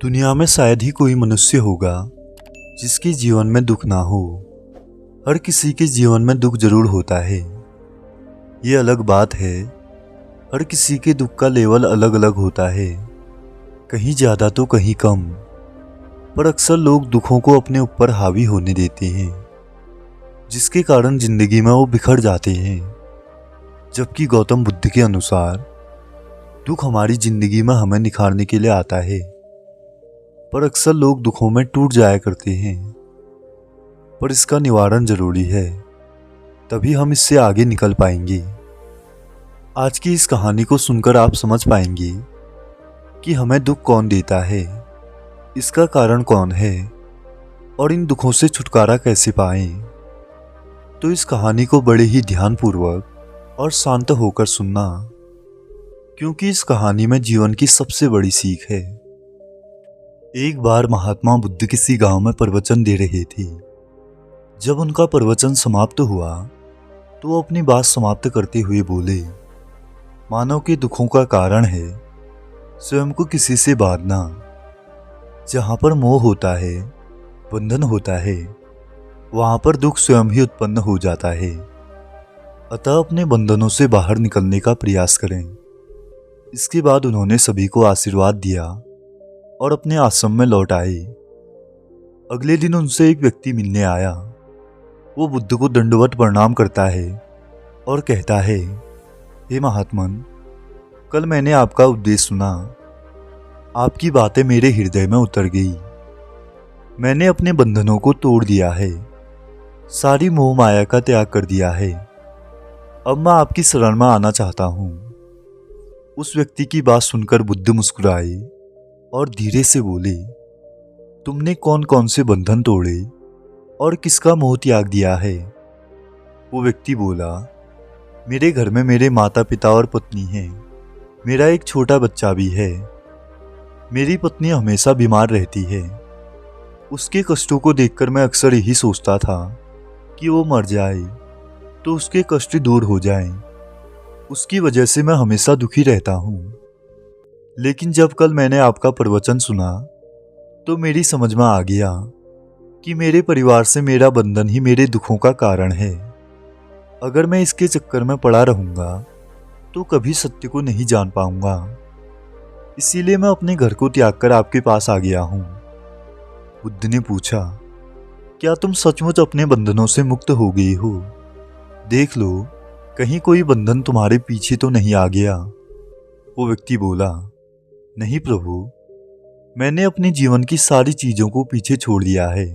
दुनिया में शायद ही कोई मनुष्य होगा जिसके जीवन में दुख ना हो। हर किसी के जीवन में दुख जरूर होता है, ये अलग बात है। हर किसी के दुख का लेवल अलग अलग होता है, कहीं ज़्यादा तो कहीं कम। पर अक्सर लोग दुखों को अपने ऊपर हावी होने देते हैं, जिसके कारण जिंदगी में वो बिखर जाते हैं। जबकि गौतम बुद्ध के अनुसार दुख हमारी जिंदगी में हमें निखारने के लिए आता है। पर अक्सर लोग दुखों में टूट जाया करते हैं, पर इसका निवारण जरूरी है, तभी हम इससे आगे निकल पाएंगे। आज की इस कहानी को सुनकर आप समझ पाएंगे कि हमें दुख कौन देता है, इसका कारण कौन है और इन दुखों से छुटकारा कैसे पाएं। तो इस कहानी को बड़े ही ध्यानपूर्वक और शांत होकर सुनना, क्योंकि इस कहानी में जीवन की सबसे बड़ी सीख है। एक बार महात्मा बुद्ध किसी गांव में प्रवचन दे रहे थे। जब उनका प्रवचन समाप्त हुआ तो वो अपनी बात समाप्त करते हुए बोले, मानव के दुखों का कारण है स्वयं को किसी से बांधना। जहां पर मोह होता है, बंधन होता है, वहां पर दुख स्वयं ही उत्पन्न हो जाता है। अतः अपने बंधनों से बाहर निकलने का प्रयास करें। इसके बाद उन्होंने सभी को आशीर्वाद दिया और अपने आश्रम में लौट आए। अगले दिन उनसे एक व्यक्ति मिलने आया। वो बुद्ध को दंडवत प्रणाम करता है और कहता है, हे महात्मन, कल मैंने आपका उपदेश सुना। आपकी बातें मेरे हृदय में उतर गई। मैंने अपने बंधनों को तोड़ दिया है, सारी मोह माया का त्याग कर दिया है। अब मैं आपकी शरण में आना चाहता हूँ। उस व्यक्ति की बात सुनकर बुद्ध मुस्कुराए और धीरे से बोले, तुमने कौन कौन से बंधन तोड़े और किसका मोह त्याग दिया है? वो व्यक्ति बोला, मेरे घर में मेरे माता पिता और पत्नी हैं। मेरा एक छोटा बच्चा भी है। मेरी पत्नी हमेशा बीमार रहती है। उसके कष्टों को देखकर मैं अक्सर यही सोचता था कि वो मर जाए तो उसके कष्ट दूर हो जाएं। उसकी वजह से मैं हमेशा दुखी रहता हूँ। लेकिन जब कल मैंने आपका प्रवचन सुना तो मेरी समझ में आ गया कि मेरे परिवार से मेरा बंधन ही मेरे दुखों का कारण है। अगर मैं इसके चक्कर में पड़ा रहूंगा तो कभी सत्य को नहीं जान पाऊंगा। इसीलिए मैं अपने घर को त्याग कर आपके पास आ गया हूं। बुद्ध ने पूछा, क्या तुम सचमुच अपने बंधनों से मुक्त हो गई हो? देख लो, कहीं कोई बंधन तुम्हारे पीछे तो नहीं आ गया। वो व्यक्ति बोला, नहीं प्रभु, मैंने अपने जीवन की सारी चीजों को पीछे छोड़ दिया है।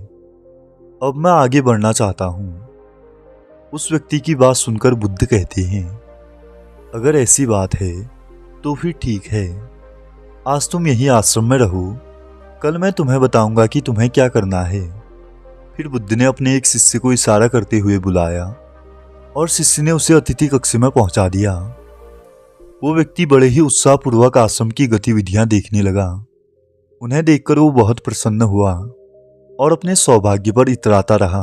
अब मैं आगे बढ़ना चाहता हूँ। उस व्यक्ति की बात सुनकर बुद्ध कहते हैं, अगर ऐसी बात है तो फिर ठीक है। आज तुम यही आश्रम में रहो, कल मैं तुम्हें बताऊंगा कि तुम्हें क्या करना है। फिर बुद्ध ने अपने एक शिष्य को इशारा करते हुए बुलाया और शिष्य ने उसे अतिथि कक्ष में पहुंचा दिया। वो व्यक्ति बड़े ही उत्साहपूर्वक आश्रम की गतिविधियां देखने लगा। उन्हें देखकर वो बहुत प्रसन्न हुआ और अपने सौभाग्य पर इतराता रहा।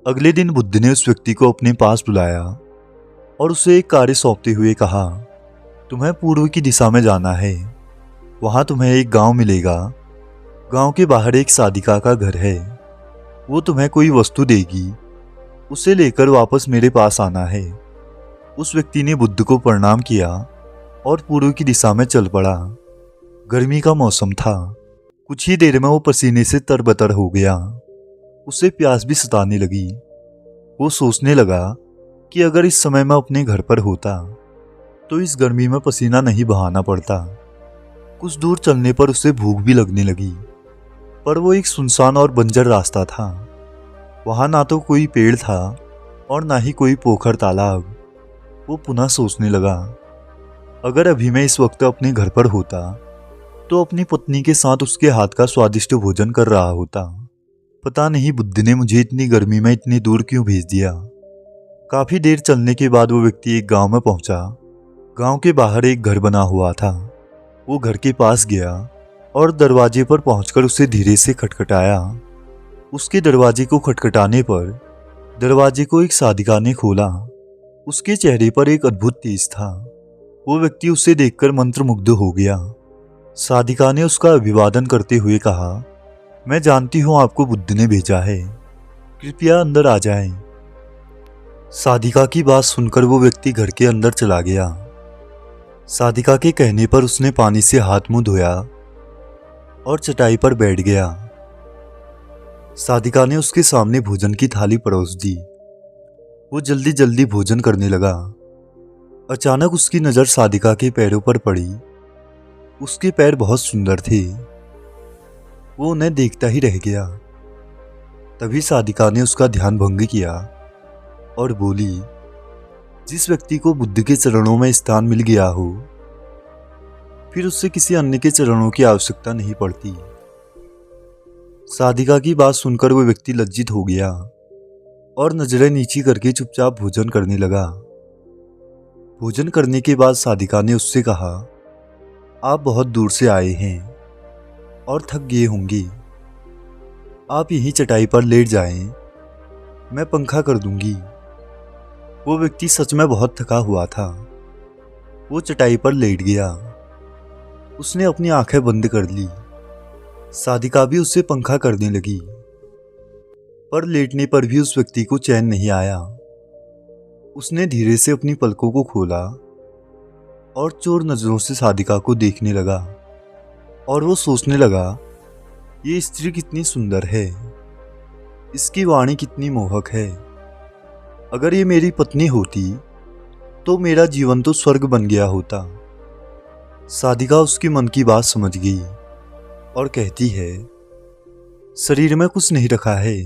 अगले दिन बुद्ध ने उस व्यक्ति को अपने पास बुलाया और उसे एक कार्य सौंपते हुए कहा, तुम्हें पूर्व की दिशा में जाना है। वहां तुम्हें एक गांव मिलेगा। गांव के बाहर एक साधिका का घर है। वो तुम्हें कोई वस्तु देगी, उसे लेकर वापस मेरे पास आना है। उस व्यक्ति ने बुद्ध को प्रणाम किया और पूर्व की दिशा में चल पड़ा। गर्मी का मौसम था। कुछ ही देर में वो पसीने से तरबतर हो गया। उसे प्यास भी सताने लगी। वो सोचने लगा कि अगर इस समय मैं अपने घर पर होता तो इस गर्मी में पसीना नहीं बहाना पड़ता। कुछ दूर चलने पर उसे भूख भी लगने लगी, पर वो एक सुनसान और बंजर रास्ता था। वहां ना तो कोई पेड़ था और ना ही कोई पोखर तालाब। वो पुनः सोचने लगा, अगर अभी मैं इस वक्त अपने घर पर होता तो अपनी पत्नी के साथ उसके हाथ का स्वादिष्ट भोजन कर रहा होता। पता नहीं बुद्ध ने मुझे इतनी गर्मी में इतनी दूर क्यों भेज दिया। काफी देर चलने के बाद वो व्यक्ति एक गांव में पहुंचा। गांव के बाहर एक घर बना हुआ था। वो घर के पास गया और दरवाजे पर पहुंचकर उसे धीरे से खटखटाया। उसके दरवाजे को खटखटाने पर दरवाजे को एक साधिका ने खोला। उसके चेहरे पर एक अद्भुत तेज था। वो व्यक्ति उसे देखकर मंत्रमुग्ध हो गया साधिका ने उसका अभिवादन करते हुए कहा, मैं जानती हूं आपको बुद्ध ने भेजा है, कृपया अंदर आ जाएं। साधिका की बात सुनकर वो व्यक्ति घर के अंदर चला गया। साधिका के कहने पर उसने पानी से हाथ मुंह धोया और चटाई पर बैठ गया। साधिका ने उसके सामने भोजन की थाली परोस दी। वो जल्दी जल्दी भोजन करने लगा। अचानक उसकी नज़र साधिका के पैरों पर पड़ी। उसके पैर बहुत सुंदर थे। वो उन्हें देखता ही रह गया। तभी साधिका ने उसका ध्यान भंग किया और बोली, जिस व्यक्ति को बुद्ध के चरणों में स्थान मिल गया हो, फिर उससे किसी अन्य के चरणों की आवश्यकता नहीं पड़ती। साधिका की बात सुनकर वो व्यक्ति लज्जित हो गया और नजरें नीची करके चुपचाप भोजन करने लगा। भोजन करने के बाद साधिका ने उससे कहा, आप बहुत दूर से आए हैं और थक गए होंगे। आप यहीं चटाई पर लेट जाएं, मैं पंखा कर दूंगी। वो व्यक्ति सच में बहुत थका हुआ था। वो चटाई पर लेट गया। उसने अपनी आंखें बंद कर ली। साधिका भी उससे पंखा करने लगी, पर लेटने पर भी उस व्यक्ति को चैन नहीं आया। उसने धीरे से अपनी पलकों को खोला और चोर नजरों से साधिका को देखने लगा और वो सोचने लगा, ये स्त्री कितनी सुंदर है, इसकी वाणी कितनी मोहक है। अगर ये मेरी पत्नी होती तो मेरा जीवन तो स्वर्ग बन गया होता। साधिका उसकी मन की बात समझ गई और कहती है, शरीर में कुछ नहीं रखा है,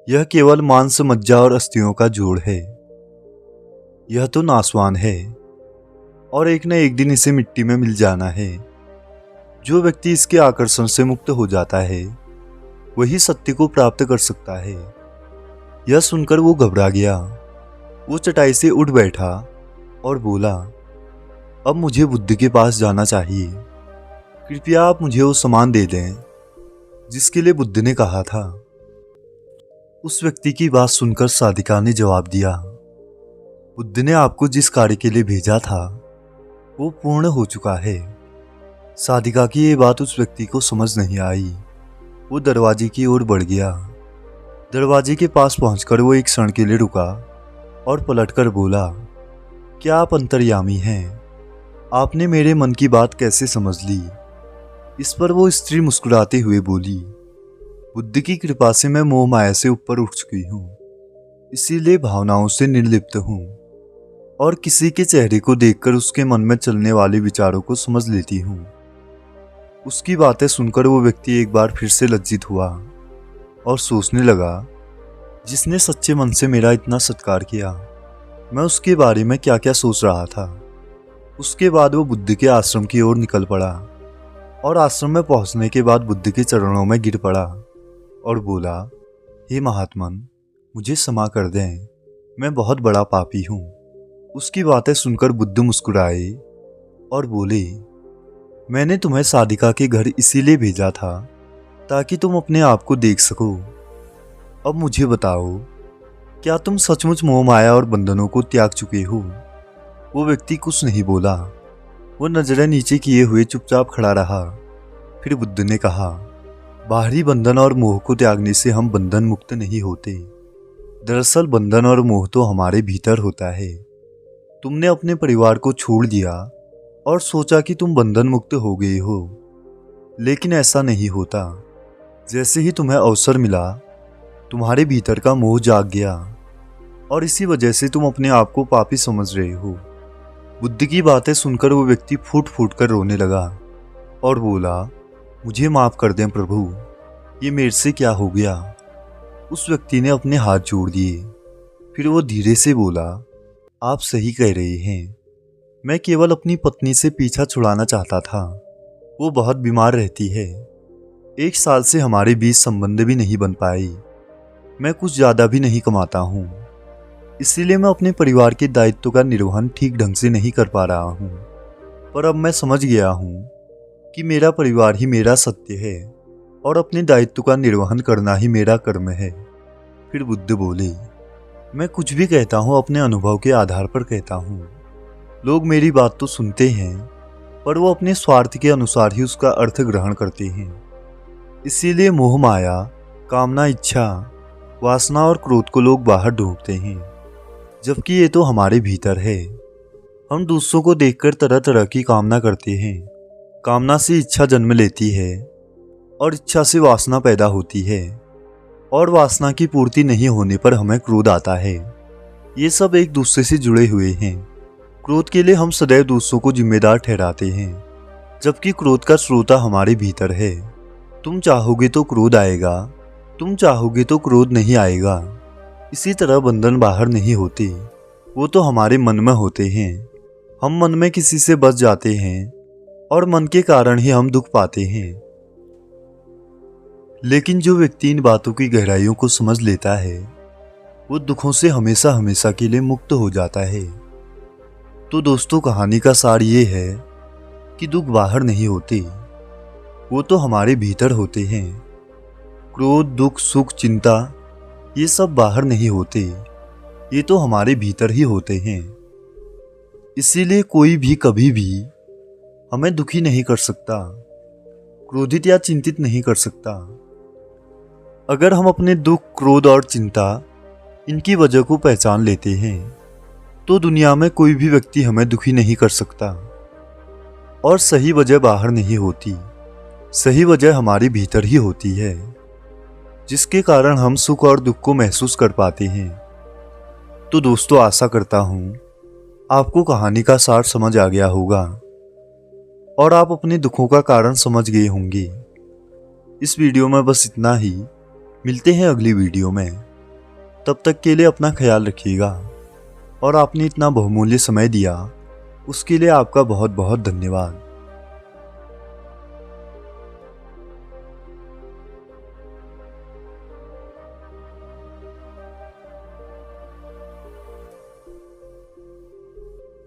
यह केवल मांस, मज्जा और अस्थियों का जोड़ है। यह तो नासवान है और एक न एक दिन इसे मिट्टी में मिल जाना है। जो व्यक्ति इसके आकर्षण से मुक्त हो जाता है, वही सत्य को प्राप्त कर सकता है। यह सुनकर वो घबरा गया। वो चटाई से उठ बैठा और बोला, अब मुझे बुद्ध के पास जाना चाहिए। कृपया आप मुझे वो सामान दे दें जिसके लिए बुद्ध ने कहा था। उस व्यक्ति की बात सुनकर साधिका ने जवाब दिया, बुद्ध ने आपको जिस कार्य के लिए भेजा था वो पूर्ण हो चुका है। साधिका की ये बात उस व्यक्ति को समझ नहीं आई। वो दरवाजे की ओर बढ़ गया। दरवाजे के पास पहुंचकर वो एक क्षण के लिए रुका और पलटकर बोला, क्या आप अंतर्यामी हैं? आपने मेरे मन की बात कैसे समझ ली? इस पर वो स्त्री मुस्कुराते हुए बोली, बुद्ध की कृपा से मैं मोह माया से ऊपर उठ चुकी हूँ, इसीलिए भावनाओं से निर्लिप्त हूँ और किसी के चेहरे को देखकर उसके मन में चलने वाले विचारों को समझ लेती हूँ। उसकी बातें सुनकर वो व्यक्ति एक बार फिर से लज्जित हुआ और सोचने लगा, जिसने सच्चे मन से मेरा इतना सत्कार किया, मैं उसके बारे में क्या क्या सोच रहा था। उसके बाद वो बुद्ध के आश्रम की ओर निकल पड़ा और आश्रम में पहुंचने के बाद बुद्ध के चरणों में गिर पड़ा और बोला, हे महात्मन, मुझे क्षमा कर दें, मैं बहुत बड़ा पापी हूँ। उसकी बातें सुनकर बुद्ध मुस्कुराए और बोले, मैंने तुम्हें साधिका के घर इसीलिए भेजा था ताकि तुम अपने आप को देख सको। अब मुझे बताओ, क्या तुम सचमुच मोह माया और बंधनों को त्याग चुके हो? वो व्यक्ति कुछ नहीं बोला। वो नजरें नीचे किए हुए चुपचाप खड़ा रहा। फिर बुद्ध ने कहा, बाहरी बंधन और मोह को त्यागने से हम बंधन मुक्त नहीं होते। दरअसल बंधन और मोह तो हमारे भीतर होता है। तुमने अपने परिवार को छोड़ दिया और सोचा कि तुम बंधन मुक्त हो गए हो, लेकिन ऐसा नहीं होता। जैसे ही तुम्हें अवसर मिला, तुम्हारे भीतर का मोह जाग गया और इसी वजह से तुम अपने आप को पापी समझ रहे हो। बुद्ध की बातें सुनकर वो व्यक्ति फूट फूट कर रोने लगा और बोला, मुझे माफ कर दें प्रभु, ये मेरे से क्या हो गया। उस व्यक्ति ने अपने हाथ जोड़ दिए। फिर वो धीरे से बोला, आप सही कह रहे हैं, मैं केवल अपनी पत्नी से पीछा छुड़ाना चाहता था। वो बहुत बीमार रहती है। 1 साल से हमारे बीच संबंध भी नहीं बन पाई। मैं कुछ ज़्यादा भी नहीं कमाता हूँ, इसीलिए मैं अपने परिवार के दायित्व का निर्वहन ठीक ढंग से नहीं कर पा रहा हूँ। पर अब मैं समझ गया हूँ कि मेरा परिवार ही मेरा सत्य है और अपने दायित्व का निर्वहन करना ही मेरा कर्म है। फिर बुद्ध बोले, मैं कुछ भी कहता हूँ अपने अनुभव के आधार पर कहता हूँ। लोग मेरी बात तो सुनते हैं, पर वो अपने स्वार्थ के अनुसार ही उसका अर्थ ग्रहण करते हैं। इसीलिए मोह माया, कामना, इच्छा, वासना और क्रोध को लोग बाहर ढूंढते हैं, जबकि ये तो हमारे भीतर है। हम दूसरों को देखकर तरह तरह की कामना करते हैं। कामना से इच्छा जन्म लेती है और इच्छा से वासना पैदा होती है, और वासना की पूर्ति नहीं होने पर हमें क्रोध आता है। ये सब एक दूसरे से जुड़े हुए हैं। क्रोध के लिए हम सदैव दूसरों को जिम्मेदार ठहराते हैं, जबकि क्रोध का स्रोता हमारे भीतर है। तुम चाहोगे तो क्रोध आएगा, तुम चाहोगे तो क्रोध नहीं आएगा। इसी तरह बंधन बाहर नहीं होते, वो तो हमारे मन में होते हैं। हम मन में किसी से बस जाते हैं और मन के कारण ही हम दुख पाते हैं। लेकिन जो व्यक्ति इन बातों की गहराइयों को समझ लेता है, वो दुखों से हमेशा हमेशा के लिए मुक्त हो जाता है। तो दोस्तों, कहानी का सार ये है कि दुख बाहर नहीं होते, वो तो हमारे भीतर होते हैं। क्रोध, दुख, सुख, चिंता, ये सब बाहर नहीं होते, ये तो हमारे भीतर ही होते हैं। इसीलिए कोई भी कभी भी हमें दुखी नहीं कर सकता, क्रोधित या चिंतित नहीं कर सकता। अगर हम अपने दुख, क्रोध और चिंता, इनकी वजह को पहचान लेते हैं, तो दुनिया में कोई भी व्यक्ति हमें दुखी नहीं कर सकता। और सही वजह बाहर नहीं होती, सही वजह हमारे भीतर ही होती है, जिसके कारण हम सुख और दुख को महसूस कर पाते हैं। तो दोस्तों, आशा करता हूँ आपको कहानी का सार समझ आ गया होगा और आप अपने दुखों का कारण समझ गए होंगे। इस वीडियो में बस इतना ही। मिलते हैं अगली वीडियो में। तब तक के लिए अपना ख्याल रखिएगा, और आपने इतना बहुमूल्य समय दिया उसके लिए आपका बहुत बहुत धन्यवाद।